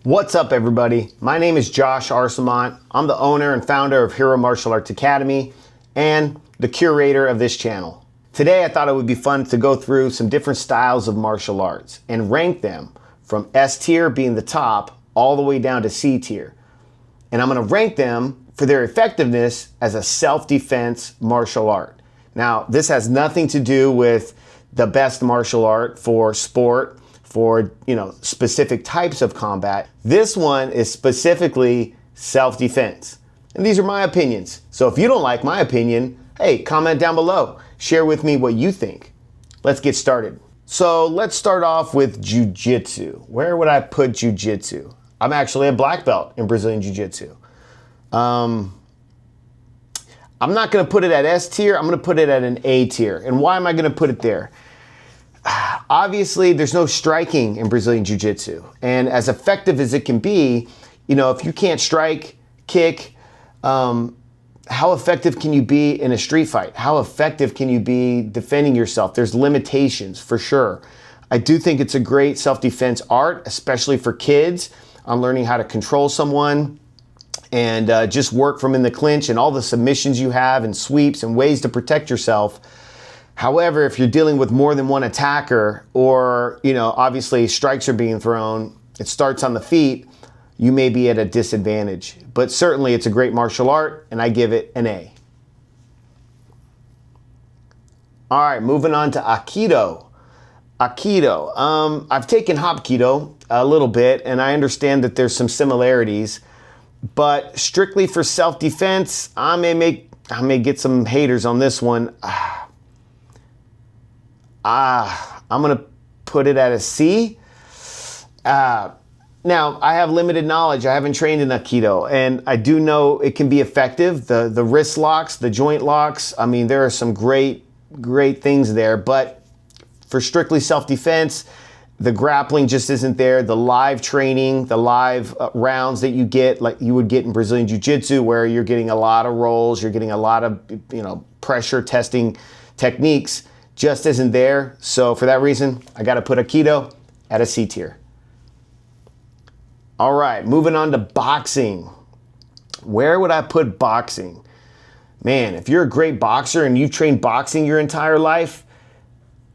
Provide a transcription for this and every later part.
What's up, everybody? My name is Josh Arsamont. I'm the owner and founder of Hero Martial Arts Academy and the curator of this channel. Today, I thought it would be fun to go through some different styles of martial arts and rank them from S tier being the top all the way down to C tier. And I'm going to rank them for their effectiveness as a self-defense martial art. Now, this has nothing to do with the best martial art for sport, for specific types of combat. This one is specifically self-defense. And these are my opinions. So if you don't like my opinion, hey, comment down below. Share with me what you think. Let's get started. So let's start off with Jiu-Jitsu. Where would I put Jiu-Jitsu? I'm actually a black belt in Brazilian Jiu-Jitsu. I'm not gonna put it at S tier, I'm gonna put it at an A tier. And why am I gonna put it there? Obviously, there's no striking in Brazilian Jiu-Jitsu. And as effective as it can be, if you can't strike, kick, how effective can you be in a street fight? How effective can you be defending yourself? There's limitations for sure. I do think it's a great self-defense art, especially for kids on learning how to control someone and just work from in the clinch and all the submissions you have and sweeps and ways to protect yourself. However, if you're dealing with more than one attacker or, obviously strikes are being thrown, it starts on the feet, you may be at a disadvantage. But certainly it's a great martial art and I give it an A. All right, moving on to Aikido. Aikido. I've taken Hapkido a little bit and I understand that there's some similarities, but strictly for self-defense, I may get some haters on this one. I'm gonna put it at a C. Now, I have limited knowledge. I haven't trained in Aikido, and I do know it can be effective. The wrist locks, the joint locks, there are some great things there, but for strictly self-defense, the grappling just isn't there. The live training, the live rounds that you get, like you would get in Brazilian Jiu-Jitsu, where you're getting a lot of rolls, you're getting a lot of, pressure testing techniques, just isn't there. So for that reason, I got to put Aikido at a C tier. All right, moving on to boxing. Where would I put boxing? Man, if you're a great boxer and you've trained boxing your entire life,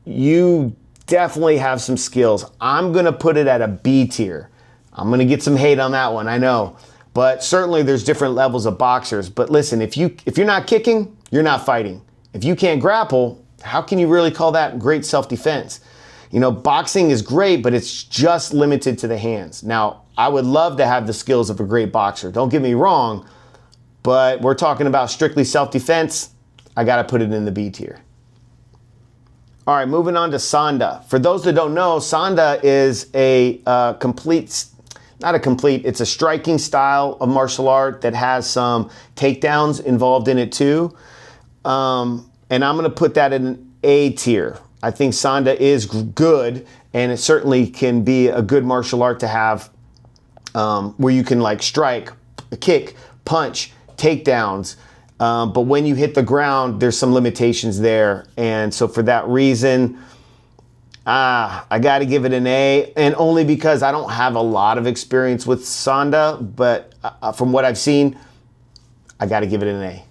you definitely have some skills. I'm going to put it at a B tier. I'm going to get some hate on that one, I know. But certainly there's different levels of boxers. But listen, if you're not kicking, you're not fighting. If you can't grapple, how can you really call that great self-defense? Boxing is great, but it's just limited to the hands. Now, I would love to have the skills of a great boxer. Don't get me wrong, but we're talking about strictly self-defense. I got to put it in the B tier. All right, moving on to Sanda. For those that don't know, Sanda is it's a striking style of martial art that has some takedowns involved in it too. And I'm going to put that in an A tier. I think Sanda is good, and it certainly can be a good martial art to have where you can strike, kick, punch, takedowns. But when you hit the ground, there's some limitations there. And so for that reason, I got to give it an A, and only because I don't have a lot of experience with Sanda, but from what I've seen, I got to give it an A.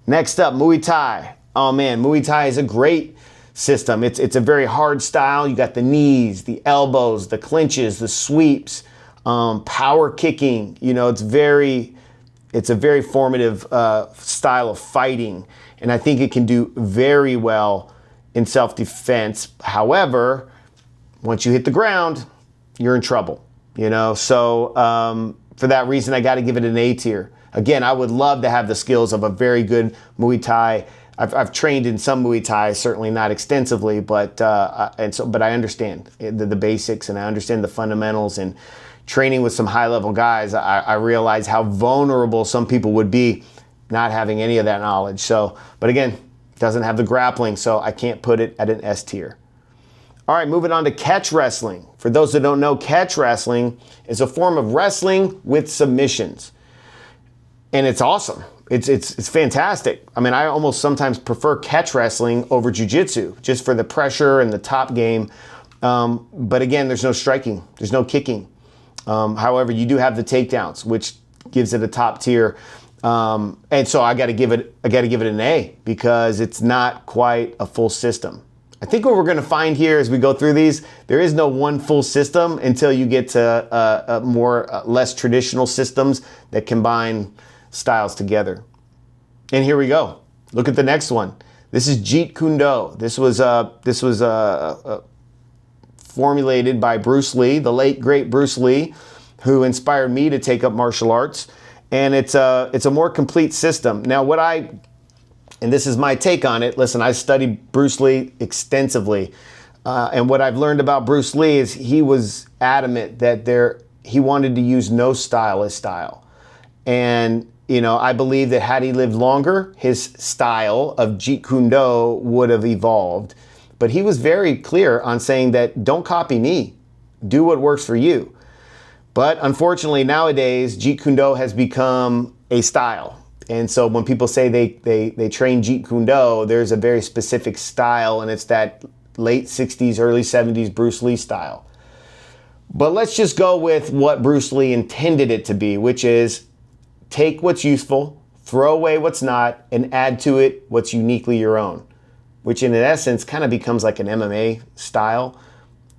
Next up, Muay Thai. Oh man, Muay Thai is a great system. It's a very hard style. You got the knees, the elbows, the clinches, the sweeps, power kicking. It's a very formative style of fighting, and I think it can do very well in self-defense. However, once you hit the ground, you're in trouble. So for that reason, I got to give it an A tier. Again, I would love to have the skills of a very good Muay Thai. I've trained in some Muay Thai, certainly not extensively, but I understand the basics and I understand the fundamentals. And training with some high-level guys, I realize how vulnerable some people would be not having any of that knowledge. So, but again, doesn't have the grappling, so I can't put it at an S tier. All right, moving on to catch wrestling. For those that don't know, catch wrestling is a form of wrestling with submissions. And it's awesome. It's fantastic. I almost sometimes prefer catch wrestling over jiu-jitsu just for the pressure and the top game. But again, there's no striking. There's no kicking. However, you do have the takedowns, which gives it a top tier. And so I got to give it an A because it's not quite a full system. I think what we're going to find here as we go through these, there is no one full system until you get to less traditional systems that combine styles together. And here we go. Look at the next one. This is Jeet Kune Do. This was formulated by Bruce Lee, the late great Bruce Lee, who inspired me to take up martial arts. And it's a more complete system. Now, and this is my take on it. Listen, I studied Bruce Lee extensively. And what I've learned about Bruce Lee is he was adamant that he wanted to use no style as style. And, I believe that had he lived longer, his style of Jeet Kune Do would have evolved. But he was very clear on saying that don't copy me. Do what works for you. But unfortunately, nowadays, Jeet Kune Do has become a style. And so when people say they train Jeet Kune Do, there's a very specific style, and it's that late 60s, early 70s Bruce Lee style. But let's just go with what Bruce Lee intended it to be, which is take what's useful, throw away what's not, and add to it what's uniquely your own, which in essence kind of becomes like an MMA style.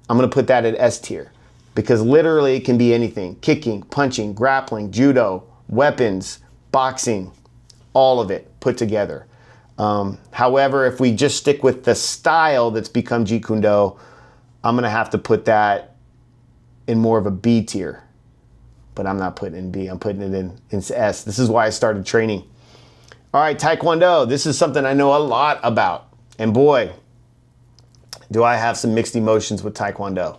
I'm going to put that at S tier because literally it can be anything: kicking, punching, grappling, judo, weapons, boxing, all of it put together. However, if we just stick with the style that's become Jeet Kune Do, I'm going to have to put that in more of a B tier. But I'm not putting it in B. I'm putting it in S. This is why I started training. All right, Taekwondo. This is something I know a lot about. And boy, do I have some mixed emotions with Taekwondo.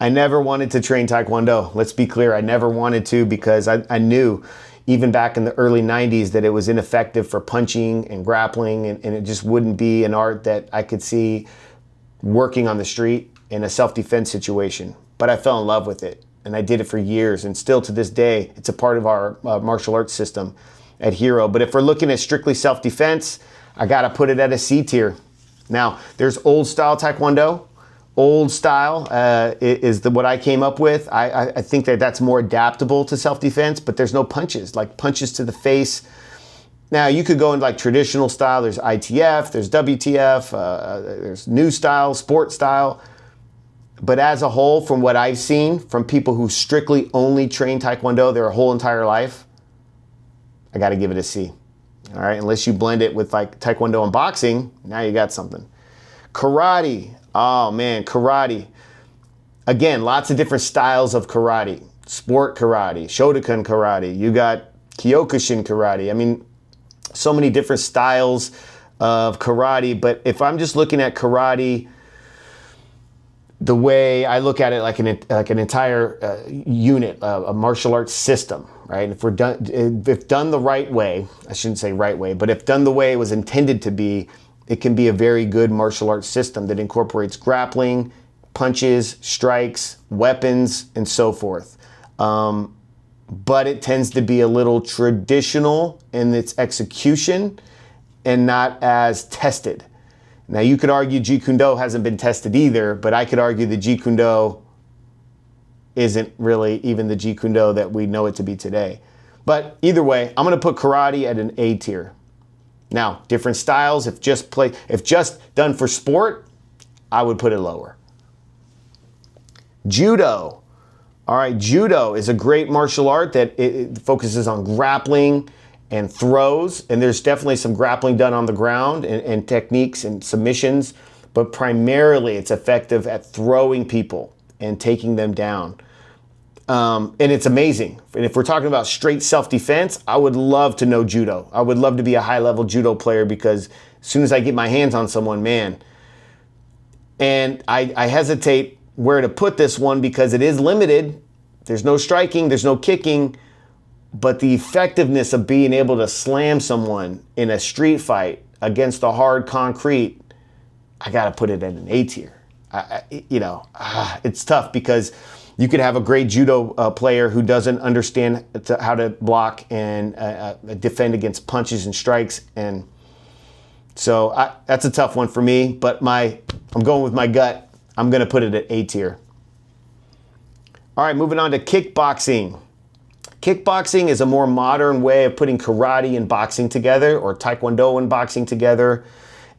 I never wanted to train Taekwondo. Let's be clear. I never wanted to because I knew even back in the early 90s that it was ineffective for punching and grappling, and it just wouldn't be an art that I could see working on the street in a self-defense situation. But I fell in love with it, and I did it for years, and still to this day, it's a part of our martial arts system at Hero. But if we're looking at strictly self-defense, I gotta put it at a C tier. Now, there's old style Taekwondo. Old style is what I came up with. I think that's more adaptable to self-defense, but there's no punches, like punches to the face. Now, you could go into like traditional style. There's ITF, there's WTF, there's new style, sport style. But as a whole, from what I've seen from people who strictly only train Taekwondo their whole entire life, I got to give it a C. All right, unless you blend it with like Taekwondo and boxing, now you got something. Karate. Oh man, karate. Again, lots of different styles of karate. Sport karate, Shotokan karate. You got Kyokushin karate. I mean, so many different styles of karate. But if I'm just looking at karate, the way I look at it like an entire unit, a martial arts system, right? If done the right way, I shouldn't say right way, but if done the way it was intended to be, it can be a very good martial arts system that incorporates grappling, punches, strikes, weapons, and so forth. But it tends to be a little traditional in its execution and not as tested. Now, you could argue Jeet Kune Do hasn't been tested either, but I could argue that Jeet Kune Do isn't really even the Jeet Kune Do that we know it to be today. But either way, I'm going to put karate at an A tier. Now, different styles, if just done for sport, I would put it lower. Judo. All right, Judo is a great martial art that it focuses on grappling and throws, and there's definitely some grappling done on the ground and techniques and submissions, but primarily it's effective at throwing people and taking them down. And it's amazing. And if we're talking about straight self-defense, I would love to know Judo. I would love to be a high-level Judo player because as soon as I get my hands on someone, man. And I hesitate where to put this one because it is limited. There's no striking, there's no kicking, but the effectiveness of being able to slam someone in a street fight against the hard concrete, I got to put it at an A tier. It's tough because you could have a great judo player who doesn't understand how to block and defend against punches and strikes. And so that's a tough one for me, but I'm going with my gut. I'm going to put it at A tier. All right, moving on to kickboxing. Kickboxing is a more modern way of putting karate and boxing together, or taekwondo and boxing together.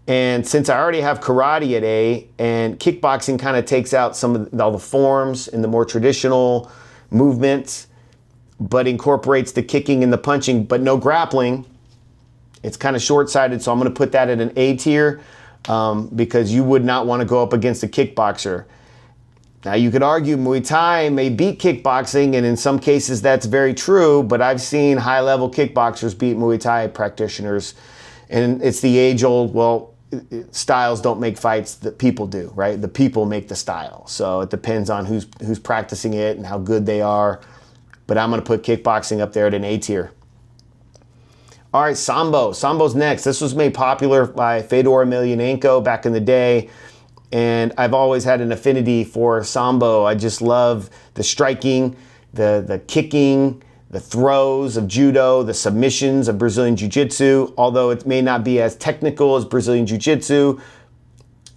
And since I already have karate at A, and kickboxing kind of takes out some of all the forms and the more traditional movements, but incorporates the kicking and the punching, but no grappling, it's kind of short-sighted, so I'm going to put that at an A tier because you would not want to go up against a kickboxer. Now, you could argue Muay Thai may beat kickboxing, and in some cases that's very true, but I've seen high-level kickboxers beat Muay Thai practitioners, and it's the age-old, well, styles don't make fights, the people do, right? The people make the style. So it depends on who's practicing it and how good they are, but I'm going to put kickboxing up there at an A tier. All right, Sambo. Sambo's next. This was made popular by Fedor Emelianenko back in the day. And I've always had an affinity for Sambo. I just love the striking, the kicking, the throws of Judo, the submissions of Brazilian Jiu-Jitsu. Although it may not be as technical as Brazilian Jiu-Jitsu,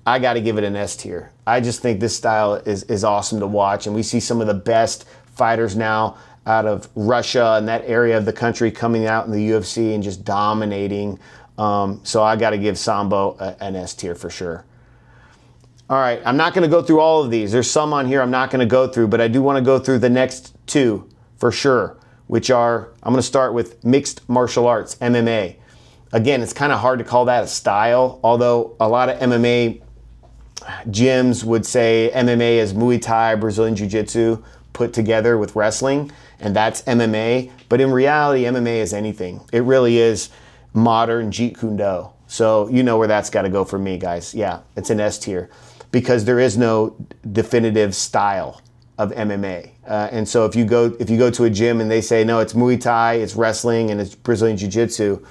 I got to give it an S tier. I just think this style is awesome to watch. And we see some of the best fighters now out of Russia and that area of the country coming out in the UFC and just dominating. So I got to give Sambo an S tier for sure. All right, I'm not going to go through all of these. There's some on here I'm not going to go through, but I do want to go through the next two for sure, which are, I'm going to start with mixed martial arts, MMA. Again, it's kind of hard to call that a style, although a lot of MMA gyms would say MMA is Muay Thai, Brazilian Jiu-Jitsu put together with wrestling, and that's MMA. But in reality, MMA is anything. It really is modern Jeet Kune Do. So you know where that's got to go for me, guys. Yeah, it's an S tier because there is no definitive style of MMA. And so if you go to a gym and they say, no, it's Muay Thai, it's wrestling, and it's Brazilian Jiu-Jitsu,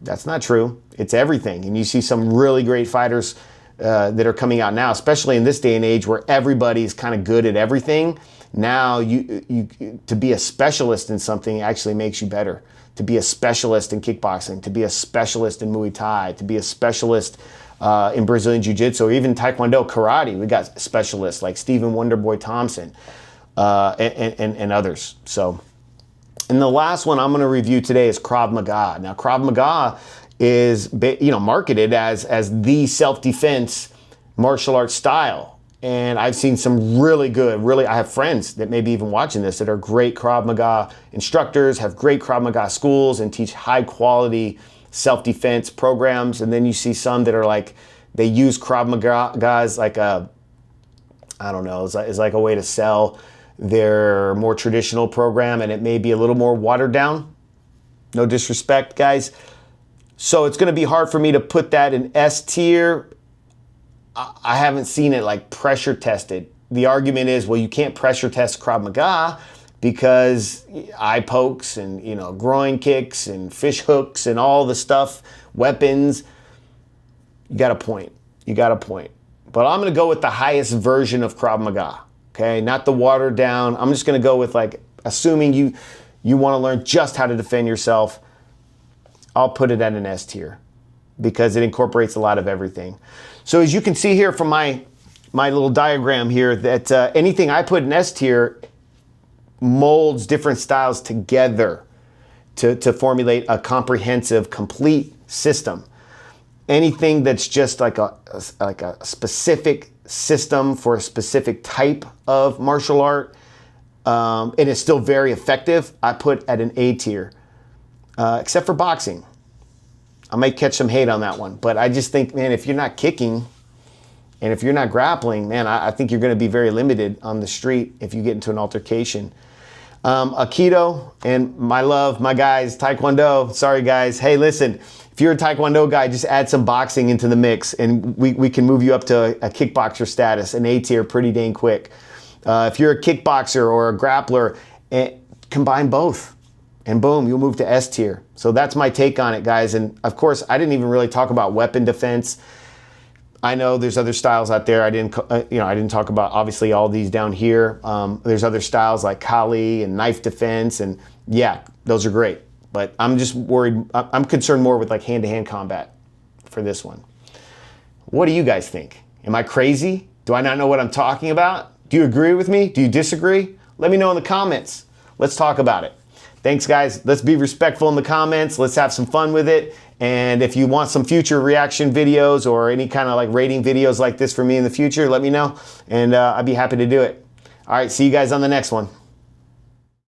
that's not true. It's everything. And you see some really great fighters that are coming out now, especially in this day and age where everybody's kind of good at everything. Now, you to be a specialist in something actually makes you better. To be a specialist in kickboxing, to be a specialist in Muay Thai, to be a specialist in Brazilian Jiu-Jitsu, or even Taekwondo, karate. We got specialists like Stephen Wonderboy Thompson and others. So, and the last one I'm going to review today is Krav Maga. Now, Krav Maga is marketed as the self-defense martial arts style. And I've seen some really good, I have friends that may be even watching this that are great Krav Maga instructors, have great Krav Maga schools, and teach high quality self-defense programs. And then you see some that are like, they use Krav Maga as like a, I don't know, is like a way to sell their more traditional program, and it may be a little more watered down. No disrespect, guys. So it's going to be hard for me to put that in S tier. I haven't seen it like pressure tested. The argument is, well, you can't pressure test Krav Maga because eye pokes and, groin kicks and fish hooks and all the stuff, weapons. You got a point. But I'm going to go with the highest version of Krav Maga, okay? Not the watered down. I'm just going to go with like, assuming you want to learn just how to defend yourself, I'll put it at an S tier because it incorporates a lot of everything. So as you can see here from my little diagram here, that anything I put in S tier molds different styles together to formulate a comprehensive, complete system. Anything that's just like a specific system for a specific type of martial art, and it's still very effective, I put at an A tier, except for boxing. I might catch some hate on that one, but I just think, man, if you're not kicking and if you're not grappling, man, I think you're going to be very limited on the street if you get into an altercation. Aikido and my guys, Taekwondo. Sorry, guys. Hey, listen, if you're a Taekwondo guy, just add some boxing into the mix and we can move you up to a kickboxer status, an A tier, pretty dang quick. If you're a kickboxer or a grappler, combine both. And boom, you'll move to S tier. So that's my take on it, guys. And of course, I didn't even really talk about weapon defense. I know there's other styles out there. I didn't talk about obviously all these down here. There's other styles like Kali and knife defense, and yeah, those are great. But I'm just worried. I'm concerned more with like hand-to-hand combat for this one. What do you guys think? Am I crazy? Do I not know what I'm talking about? Do you agree with me? Do you disagree? Let me know in the comments. Let's talk about it. Thanks, guys. Let's be respectful in the comments. Let's have some fun with it. And if you want some future reaction videos or any kind of like rating videos like this for me in the future, let me know. And I'd be happy to do it. All right, see you guys on the next one.